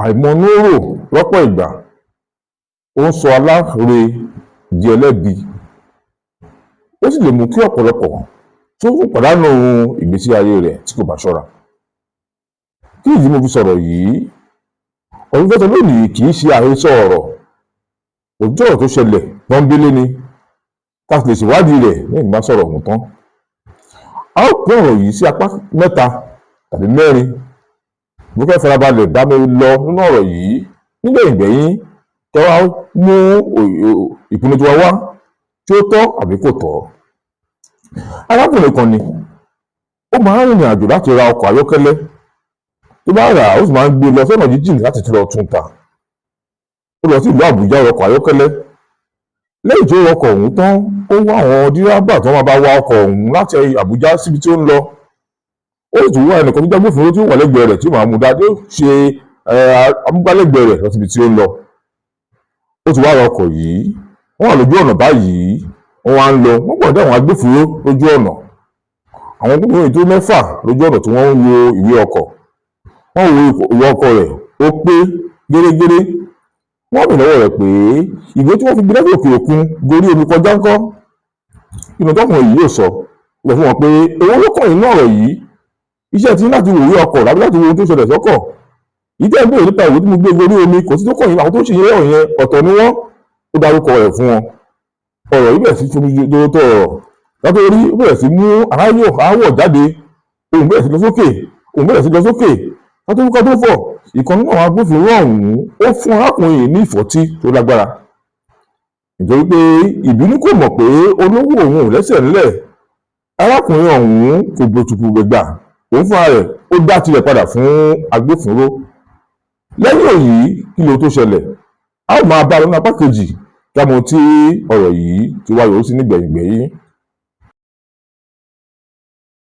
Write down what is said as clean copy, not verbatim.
àìmọnúrò lọ́pọ̀ ìgbà ó ń sọ aláre di ẹlẹ́bi, ó sì lè mú kí ọ̀pọ̀lọpọ̀ tó pàdánù ìgbésí ayé rẹ̀ tí kò bá ṣọ́ra. Kí ìdí mo fi sọ̀rọ̀ yìí? Ọ̀rọ̀ fẹ́tọ̀ lónìí kì í ṣe àhesọ ọ̀rọ̀, òótọ́ ọ̀rọ̀ tó ṣẹlẹ̀ pọ́nbélé ni, ká sì lè ṣèwádìí rẹ̀ lẹ́yìn bá sọ̀rọ̀ ọ̀hún tán. A ó pín ọ̀rọ̀ yìí sí apá mẹ́ta tàbí mẹ́rin. Mo fẹ́ farabalẹ̀ bá mi lọ nínú ọ̀rọ̀ yìí nígbẹ̀yìngbẹ̀yìn kí wá mú ìpinnu tiwa wá tí ó tọ́ àbí kò tọ́. Arákùnrin kan ni ó máa ń rìnrìn àjò láti ra ọkọ̀ ayọ́kẹ́lẹ́, tó bá rà ó sì máa ń gbé lọ sọ́nà jíjìn láti tún lọ tún tà. Ó lọ sí ìlú Àbújá ọkọ̀ ayọ́kẹ́lẹ́. Lẹ́yìn tó ọkọ̀ ọ̀hún tán, ó wá àwọn dírábà tó máa bá wa ọkọ̀ ọ̀hún láti Àbújá síbi tí ó ń lọ. Ó sì tún wá ẹnìkan tó jágbófinró tí ó wà lẹ́gbẹ̀ẹ́ rẹ̀ tí ó máa mú dájú ṣe amúgbálẹ́gbẹ̀ẹ́ rẹ̀ lọ síbi tí ó ń lọ. Ó ti wá ra ọkọ̀ yìí, wọ́n wà lójú ọ̀nà báyìí, wọ́n wá ń lọ, wọ́n gbọ́dọ̀ àwọn agbófinró lójú ọ̀nà. Àwọn agbófinró tó 6 lójú ọ̀nà tí wọ́n ń wo ìwé ọkọ̀. Wọ́n wo ìwé ọkọ̀ rẹ̀, ó pé gérégéré. Wọ́n bèèrè lọ́wọ́ rẹ̀ pé ìwé tí wọ́n fi gbé láti òkè òkun gorí omi kọjá ńkọ́? Ìmọ̀ tọkùnrin yìí yóò sọ fún wọn pé owó ló kàn nínú ọ̀rọ̀ yìí, iṣẹ́ tí láti wo ìwé ọkọ̀ láti wo ohun tó ṣẹlẹ̀ sọ́kọ̀. Ìdí ẹ̀ ń bèèrè nípa ìwé tí mo gbé gorí omi kò sí tó kàn yín, àwọn tó ṣe ìyẹn ọ̀rọ̀ yẹn ọ̀tọ̀ ni wọ́n. Ó dárúkọ rẹ̀ fún wọn. Ọ̀rọ̀ yìí bẹ̀rẹ̀ sí fomi joro tó ọ̀rọ̀ látòrí ó bẹ̀rẹ̀ sí mú aáwọ̀ jáde, ohùn bẹ̀rẹ̀ sí lọ sókè, ohùn bẹ̀rẹ̀ sí lọ sókè. Látòrí tó fọ̀, ìkan nínú àwọn agbófinró ọ̀hún ó fún arákùnrin yìí ní ìfọ́tí tó lágbára. Nítorí pé ìbínú kò mọ̀ pé olówó òun ò lẹ́sẹ̀ ńlẹ̀. Arákùnrin ọ̀hún kò gbòtùkù gbẹ̀gbà, òun fúnra rẹ̀ ó dá tirẹ̀ padà fún agbófinró. Lẹ́yìn èyí kí ló tó ṣẹlẹ̀? A ó máa bá a lọ́nà apá kejì kí a mọ̀ tí ọ̀rọ̀ yìí ti wáyé ó sí nígbẹ̀yìngbẹ̀yìn.